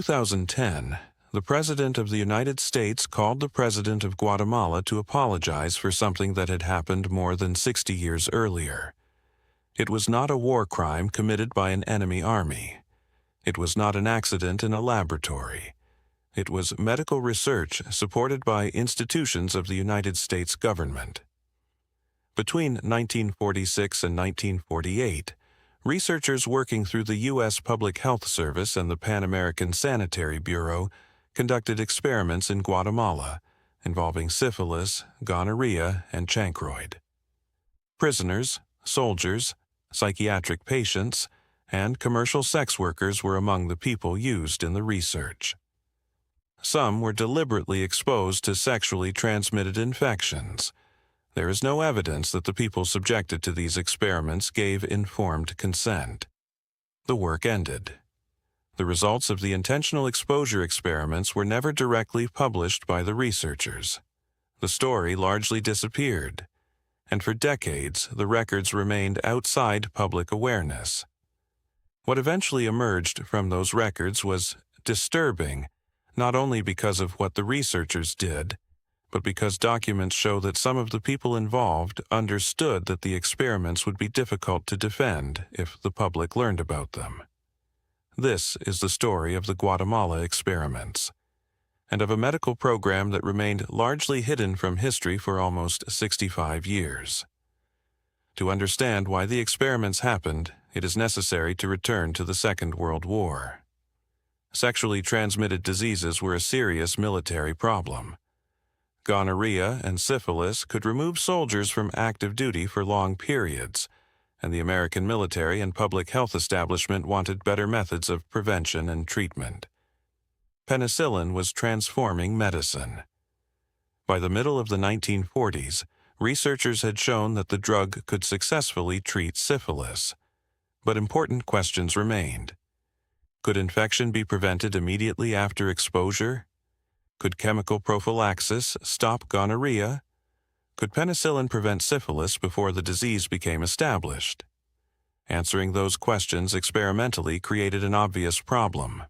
2010, the President of the United States called the President of Guatemala to apologize for something that had happened more than 60 years earlier. It was not a war crime committed by an enemy army. It was not an accident in a laboratory. It was medical research supported by institutions of the United States government. Between 1946 and 1948, researchers working through the U.S. Public Health Service and the Pan American Sanitary Bureau conducted experiments in Guatemala involving syphilis, gonorrhea, and chancroid. Prisoners, soldiers, psychiatric patients, and commercial sex workers were among the people used in the research. Some were deliberately exposed to sexually transmitted infections. There is no evidence that the people subjected to these experiments gave informed consent. The work ended. The results of the intentional exposure experiments were never directly published by the researchers. The story largely disappeared, and for decades the records remained outside public awareness. What eventually emerged from those records was disturbing, not only because of what the researchers did, but because documents show that some of the people involved understood that the experiments would be difficult to defend if the public learned about them. This is the story of the Guatemala experiments, and of a medical program that remained largely hidden from history for almost 65 years. To understand why the experiments happened, it is necessary to return to the Second World War. Sexually transmitted diseases were a serious military problem. Gonorrhea and syphilis could remove soldiers from active duty for long periods, and the American military and public health establishment wanted better methods of prevention and treatment. Penicillin was transforming medicine. By the middle of the 1940s, researchers had shown that the drug could successfully treat syphilis. But important questions remained. Could infection be prevented immediately after exposure? Could chemical prophylaxis stop gonorrhea? Could penicillin prevent syphilis before the disease became established? Answering those questions experimentally created an obvious problem.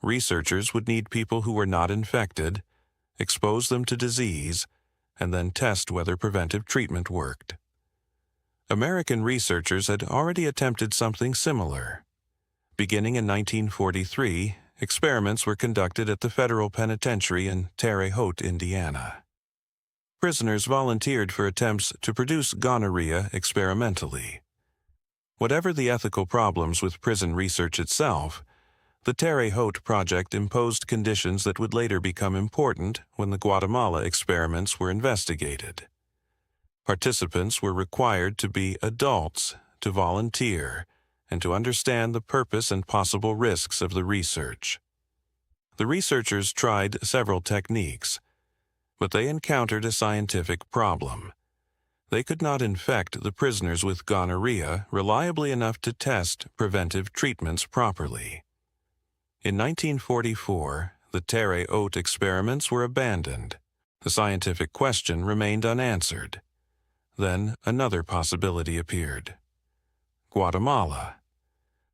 Researchers would need people who were not infected, expose them to disease, and then test whether preventive treatment worked. American researchers had already attempted something similar. Beginning in 1943, experiments were conducted at the federal penitentiary in Terre Haute, Indiana. Prisoners volunteered for attempts to produce gonorrhea experimentally. Whatever the ethical problems with prison research itself, the Terre Haute project imposed conditions that would later become important when the Guatemala experiments were investigated. Participants were required to be adults, to volunteer, and to understand the purpose and possible risks of the research. The researchers tried several techniques, but they encountered a scientific problem. They could not infect the prisoners with gonorrhea reliably enough to test preventive treatments properly. In 1944, the Terre Haute experiments were abandoned. The scientific question remained unanswered. Then another possibility appeared. Guatemala.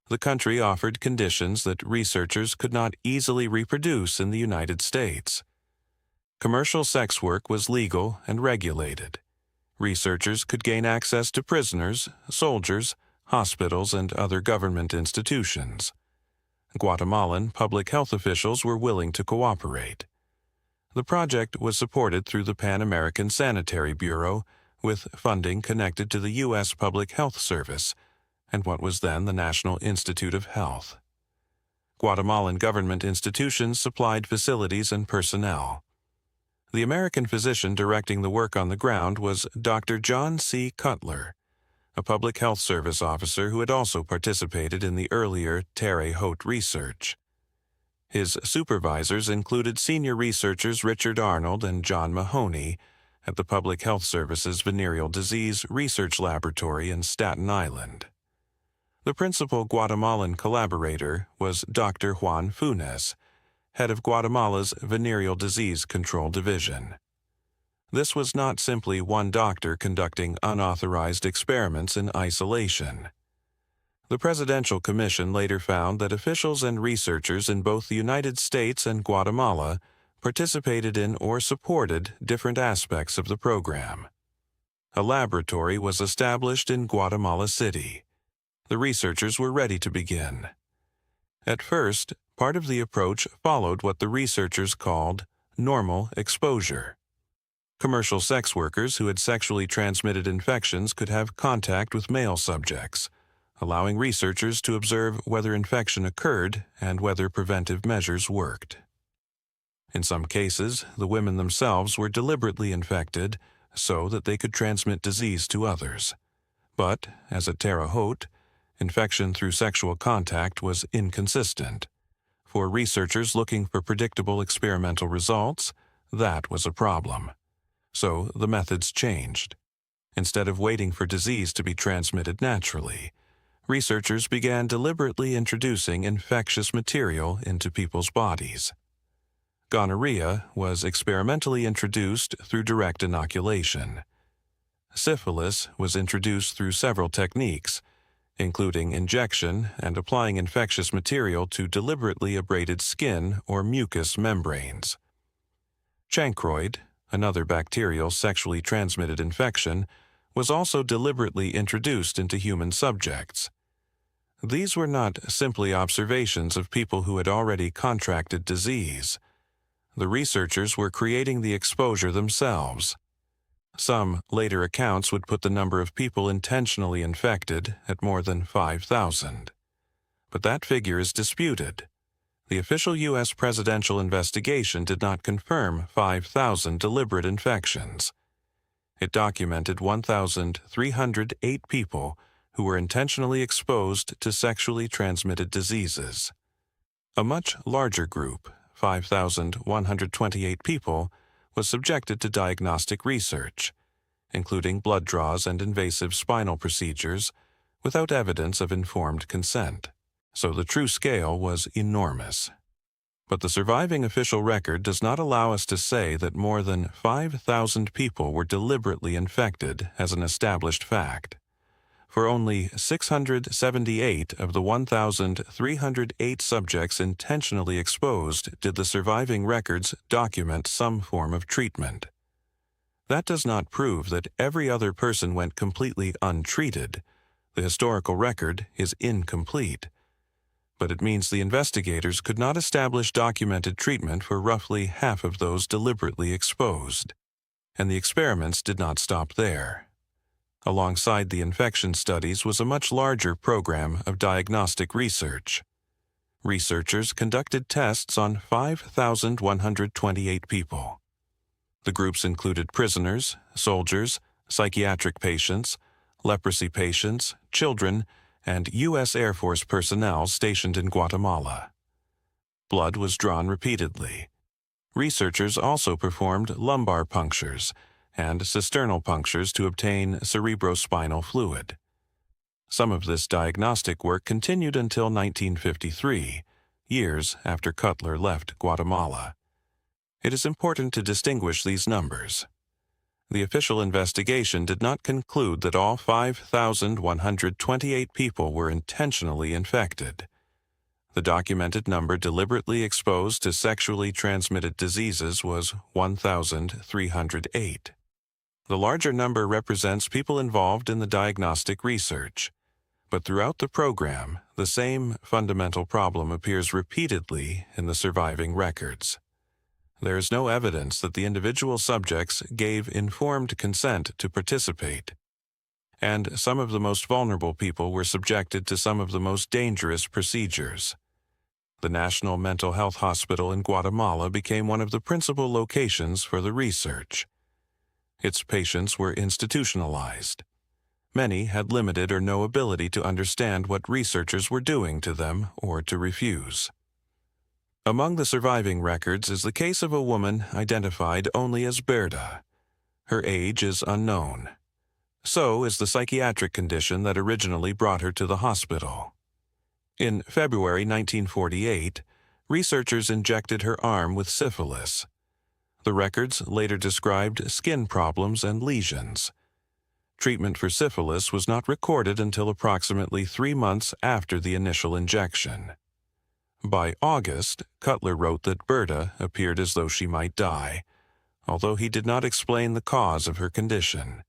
The country offered conditions that researchers could not easily reproduce in the United States. Commercial sex work was legal and regulated. Researchers could gain access to prisoners, soldiers, hospitals, and other government institutions. Guatemalan public health officials were willing to cooperate. The project was supported through the Pan American Sanitary Bureau, with funding connected to the U.S. Public Health Service and what was then the National Institute of Health. Guatemalan government institutions supplied facilities and personnel. The American physician directing the work on the ground was Dr. John Cutler, a public health service officer who had also participated in the earlier Terre Haute research. His supervisors included senior researchers Richard Arnold and John Mahoney at the Public Health Service's Venereal Disease Research Laboratory in Staten Island. The principal Guatemalan collaborator was Dr. Juan Funes, head of Guatemala's Venereal Disease Control Division. This was not simply one doctor conducting unauthorized experiments in isolation. The Presidential Commission later found that officials and researchers in both the United States and Guatemala participated in or supported different aspects of the program. A laboratory was established in Guatemala City. The researchers were ready to begin. At first, part of the approach followed what the researchers called normal exposure. Commercial sex workers who had sexually transmitted infections could have contact with male subjects, allowing researchers to observe whether infection occurred and whether preventive measures worked. In some cases, the women themselves were deliberately infected so that they could transmit disease to others. But, as at Terre Haute, infection through sexual contact was inconsistent. For researchers looking for predictable experimental results, that was a problem. So the methods changed. Instead of waiting for disease to be transmitted naturally, researchers began deliberately introducing infectious material into people's bodies. Gonorrhea was experimentally introduced through direct inoculation. Syphilis was introduced through several techniques, including injection and applying infectious material to deliberately abraded skin or mucous membranes. Chancroid, another bacterial sexually transmitted infection, was also deliberately introduced into human subjects. These were not simply observations of people who had already contracted disease. The researchers were creating the exposure themselves. Some later accounts would put the number of people intentionally infected at more than 5,000. But that figure is disputed. The official U.S. presidential investigation did not confirm 5,000 deliberate infections. It documented 1,308 people who were intentionally exposed to sexually transmitted diseases. A much larger group, 5,128 people, was subjected to diagnostic research, including blood draws and invasive spinal procedures, without evidence of informed consent. So the true scale was enormous. But the surviving official record does not allow us to say that more than 5,000 people were deliberately infected as an established fact. For only 678 of the 1,308 subjects intentionally exposed did the surviving records document some form of treatment. That does not prove that every other person went completely untreated. The historical record is incomplete. But it means the investigators could not establish documented treatment for roughly half of those deliberately exposed. And the experiments did not stop there. Alongside the infection studies was a much larger program of diagnostic research. Researchers conducted tests on 5,128 people. The groups included prisoners, soldiers, psychiatric patients, leprosy patients, children, and U.S. Air Force personnel stationed in Guatemala. Blood was drawn repeatedly. Researchers also performed lumbar punctures and cisternal punctures to obtain cerebrospinal fluid. Some of this diagnostic work continued until 1953, years after Cutler left Guatemala. It is important to distinguish these numbers. The official investigation did not conclude that all 5,128 people were intentionally infected. The documented number deliberately exposed to sexually transmitted diseases was 1,308. The larger number represents people involved in the diagnostic research. But throughout the program, the same fundamental problem appears repeatedly in the surviving records. There is no evidence that the individual subjects gave informed consent to participate. And some of the most vulnerable people were subjected to some of the most dangerous procedures. The National Mental Health Hospital in Guatemala became one of the principal locations for the research. Its patients were institutionalized. Many had limited or no ability to understand what researchers were doing to them or to refuse. Among the surviving records is the case of a woman identified only as Berta. Her age is unknown. So is the psychiatric condition that originally brought her to the hospital. In February 1948, researchers injected her arm with syphilis. The records later described skin problems and lesions. Treatment for syphilis was not recorded until approximately 3 months after the initial injection. By August, Cutler wrote that Berta appeared as though she might die, although he did not explain the cause of her condition.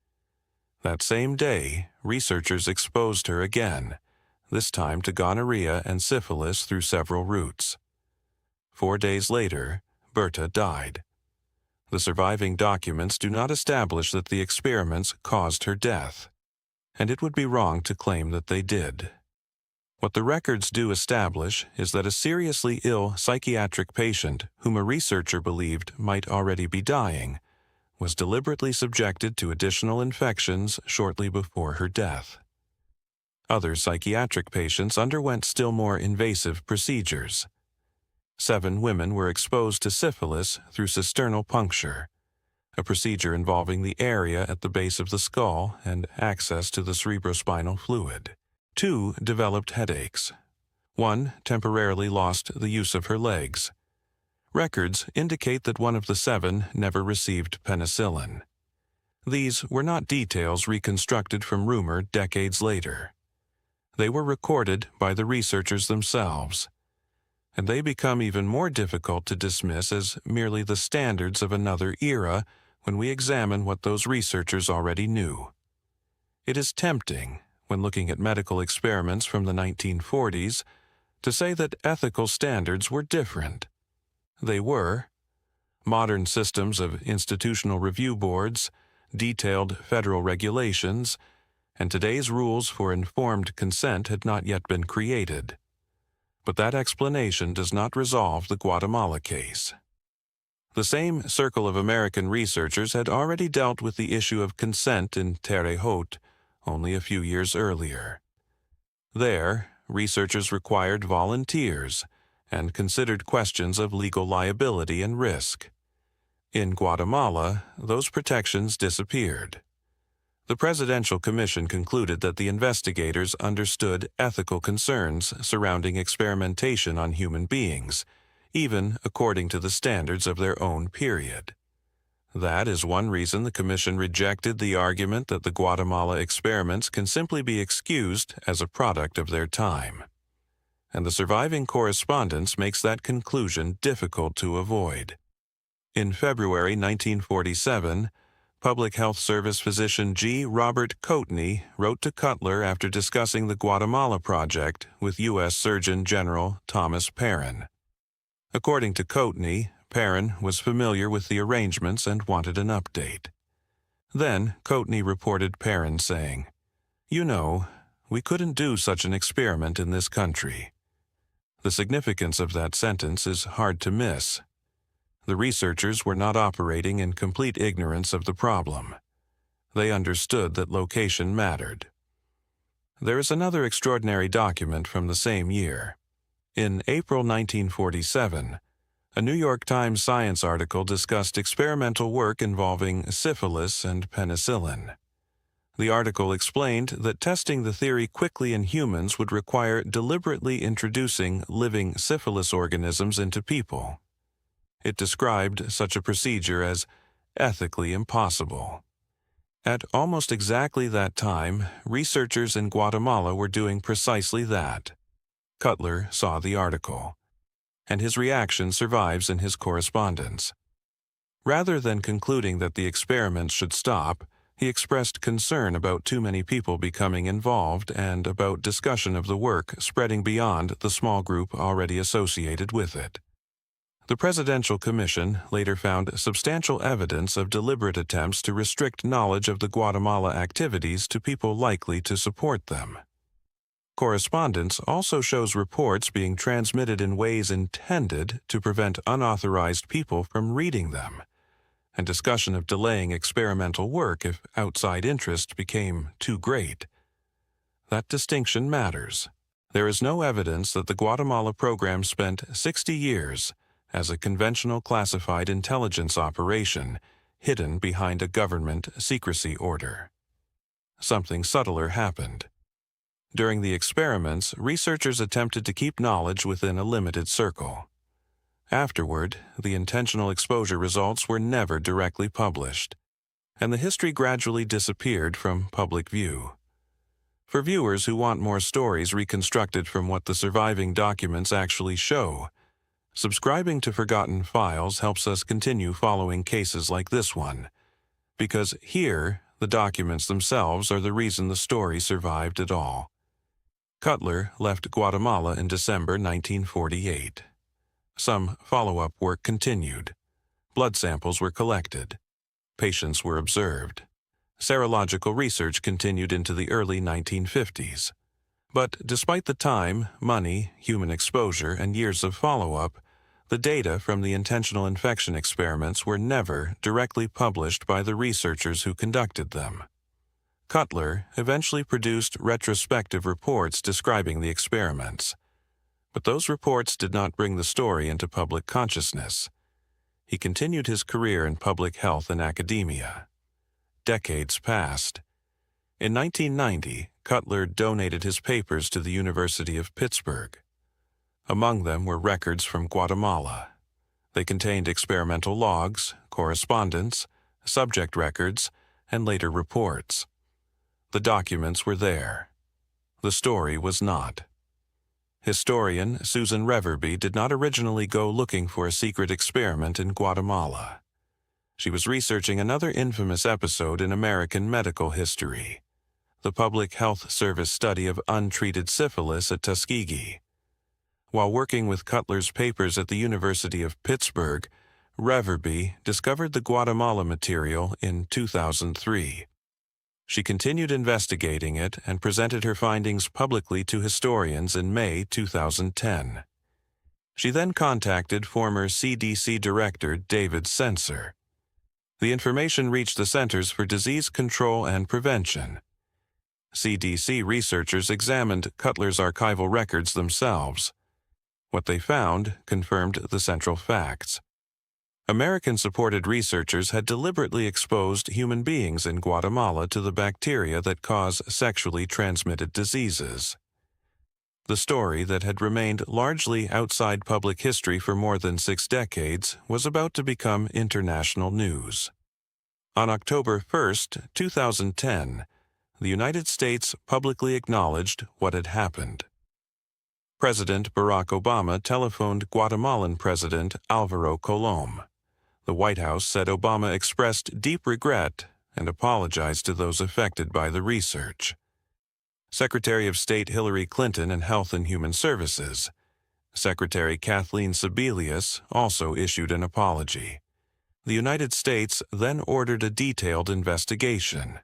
That same day, researchers exposed her again, this time to gonorrhea and syphilis through several routes. 4 days later, Berta died. The surviving documents do not establish that the experiments caused her death, and it would be wrong to claim that they did. What the records do establish is that a seriously ill psychiatric patient, whom a researcher believed might already be dying, was deliberately subjected to additional infections shortly before her death. Other psychiatric patients underwent still more invasive procedures. 7 women were exposed to syphilis through cisternal puncture, a procedure involving the area at the base of the skull and access to the cerebrospinal fluid. 2 developed headaches. 1 temporarily lost the use of her legs. Records indicate that one of the 7 never received penicillin. These were not details reconstructed from rumor decades later. They were recorded by the researchers themselves, and they become even more difficult to dismiss as merely the standards of another era when we examine what those researchers already knew. It is tempting, when looking at medical experiments from the 1940s, to say that ethical standards were different. They were. Modern systems of institutional review boards, detailed federal regulations, and today's rules for informed consent had not yet been created. But that explanation does not resolve the Guatemala case. The same circle of American researchers had already dealt with the issue of consent in Terre Haute only a few years earlier. There, researchers required volunteers and considered questions of legal liability and risk. In Guatemala, those protections disappeared. The Presidential Commission concluded that the investigators understood ethical concerns surrounding experimentation on human beings, even according to the standards of their own period. That is one reason the Commission rejected the argument that the Guatemala experiments can simply be excused as a product of their time. And the surviving correspondence makes that conclusion difficult to avoid. In February 1947, Public Health Service physician G. Robert Coatney wrote to Cutler after discussing the Guatemala project with U.S. Surgeon General Thomas Perrin. According to Coatney, Perrin was familiar with the arrangements and wanted an update. Then Coatney reported Perrin saying, "You know, we couldn't do such an experiment in this country." The significance of that sentence is hard to miss. The researchers were not operating in complete ignorance of the problem. They understood that location mattered. There is another extraordinary document from the same year. In April 1947, a New York Times Science article discussed experimental work involving syphilis and penicillin. The article explained that testing the theory quickly in humans would require deliberately introducing living syphilis organisms into people. It described such a procedure as ethically impossible. At almost exactly that time, researchers in Guatemala were doing precisely that. Cutler saw the article, and his reaction survives in his correspondence. Rather than concluding that the experiments should stop, he expressed concern about too many people becoming involved and about discussion of the work spreading beyond the small group already associated with it. The Presidential Commission later found substantial evidence of deliberate attempts to restrict knowledge of the Guatemala activities to people likely to support them. Correspondence also shows reports being transmitted in ways intended to prevent unauthorized people from reading them, and discussion of delaying experimental work if outside interest became too great. That distinction matters. There is no evidence that the Guatemala program spent 60 years as a conventional classified intelligence operation hidden behind a government secrecy order. Something subtler happened. During the experiments, researchers attempted to keep knowledge within a limited circle. Afterward, the intentional exposure results were never directly published, and the history gradually disappeared from public view. For viewers who want more stories reconstructed from what the surviving documents actually show, subscribing to Forgotten Files helps us continue following cases like this one, because here, the documents themselves are the reason the story survived at all. Cutler left Guatemala in December 1948. Some follow-up work continued. Blood samples were collected. Patients were observed. Serological research continued into the early 1950s. But despite the time, money, human exposure, and years of follow-up, the data from the intentional infection experiments were never directly published by the researchers who conducted them. Cutler eventually produced retrospective reports describing the experiments. But those reports did not bring the story into public consciousness. He continued his career in public health and academia. Decades passed. In 1990, Cutler donated his papers to the University of Pittsburgh. Among them were records from Guatemala. They contained experimental logs, correspondence, subject records, and later reports. The documents were there. The story was not. Historian Susan Reverby did not originally go looking for a secret experiment in Guatemala. She was researching another infamous episode in American medical history, the Public Health Service study of untreated syphilis at Tuskegee. While working with Cutler's papers at the University of Pittsburgh, Reverby discovered the Guatemala material in 2003. She continued investigating it and presented her findings publicly to historians in May 2010. She then contacted former CDC Director David Sencer. The information reached the Centers for Disease Control and Prevention. CDC researchers examined Cutler's archival records themselves. What they found confirmed the central facts. American-supported researchers had deliberately exposed human beings in Guatemala to the bacteria that cause sexually transmitted diseases. The story that had remained largely outside public history for more than 6 decades was about to become international news. On October 1, 2010, the United States publicly acknowledged what had happened. President Barack Obama telephoned Guatemalan President Álvaro Colom. The White House said Obama expressed deep regret and apologized to those affected by the research. Secretary of State Hillary Clinton and Health and Human Services, Secretary Kathleen Sebelius, also issued an apology. The United States then ordered a detailed investigation.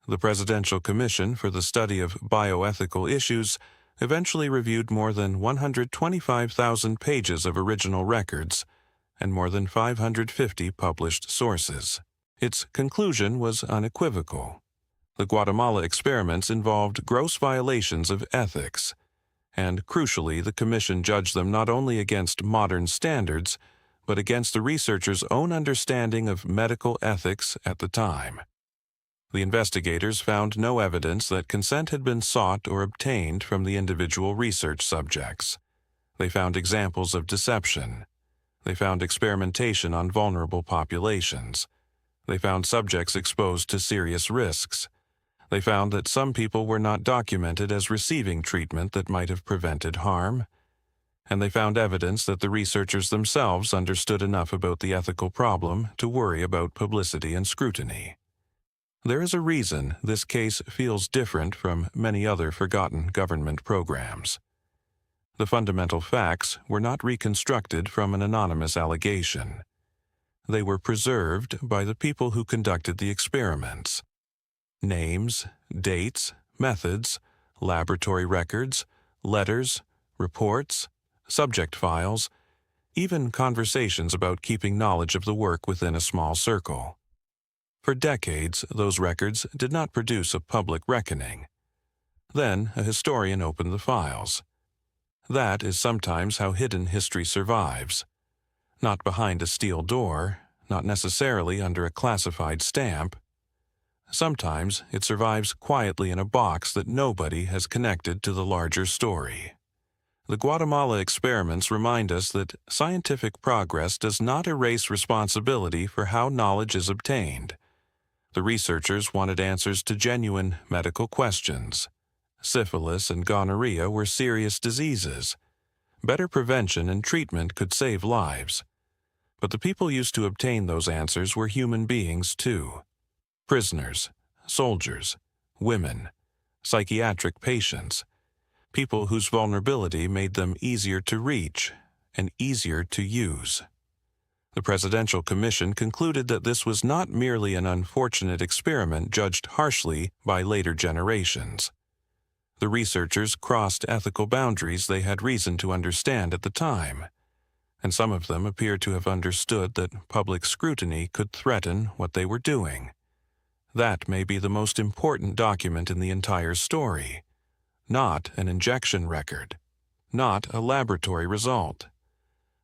The Presidential Commission for the Study of Bioethical Issues eventually reviewed more than 125,000 pages of original records and more than 550 published sources. Its conclusion was unequivocal. The Guatemala experiments involved gross violations of ethics, and crucially, the Commission judged them not only against modern standards, but against the researchers' own understanding of medical ethics at the time. The investigators found no evidence that consent had been sought or obtained from the individual research subjects. They found examples of deception. They found experimentation on vulnerable populations. They found subjects exposed to serious risks. They found that some people were not documented as receiving treatment that might have prevented harm. And they found evidence that the researchers themselves understood enough about the ethical problem to worry about publicity and scrutiny. There is a reason this case feels different from many other forgotten government programs. The fundamental facts were not reconstructed from an anonymous allegation. They were preserved by the people who conducted the experiments. Names, dates, methods, laboratory records, letters, reports, subject files, even conversations about keeping knowledge of the work within a small circle. For decades, those records did not produce a public reckoning. Then a historian opened the files. That is sometimes how hidden history survives. Not behind a steel door, not necessarily under a classified stamp. Sometimes it survives quietly in a box that nobody has connected to the larger story. The Guatemala experiments remind us that scientific progress does not erase responsibility for how knowledge is obtained. The researchers wanted answers to genuine medical questions. Syphilis and gonorrhea were serious diseases. Better prevention and treatment could save lives. But the people used to obtain those answers were human beings too. Prisoners, soldiers, women, psychiatric patients, people whose vulnerability made them easier to reach and easier to use. The Presidential Commission concluded that this was not merely an unfortunate experiment judged harshly by later generations. The researchers crossed ethical boundaries they had reason to understand at the time, and some of them appeared to have understood that public scrutiny could threaten what they were doing. That may be the most important document in the entire story. Not an injection record, not a laboratory result,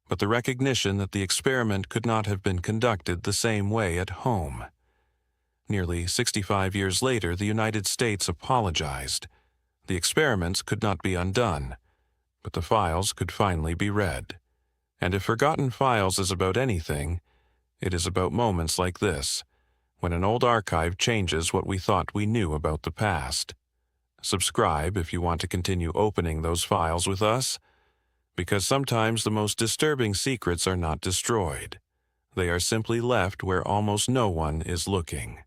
but the recognition that the experiment could not have been conducted the same way at home. Nearly 65 years later, the United States apologized. The experiments could not be undone, but the files could finally be read. And if Forgotten Files is about anything, it is about moments like this, when an old archive changes what we thought we knew about the past. Subscribe if you want to continue opening those files with us, because sometimes the most disturbing secrets are not destroyed. They are simply left where almost no one is looking.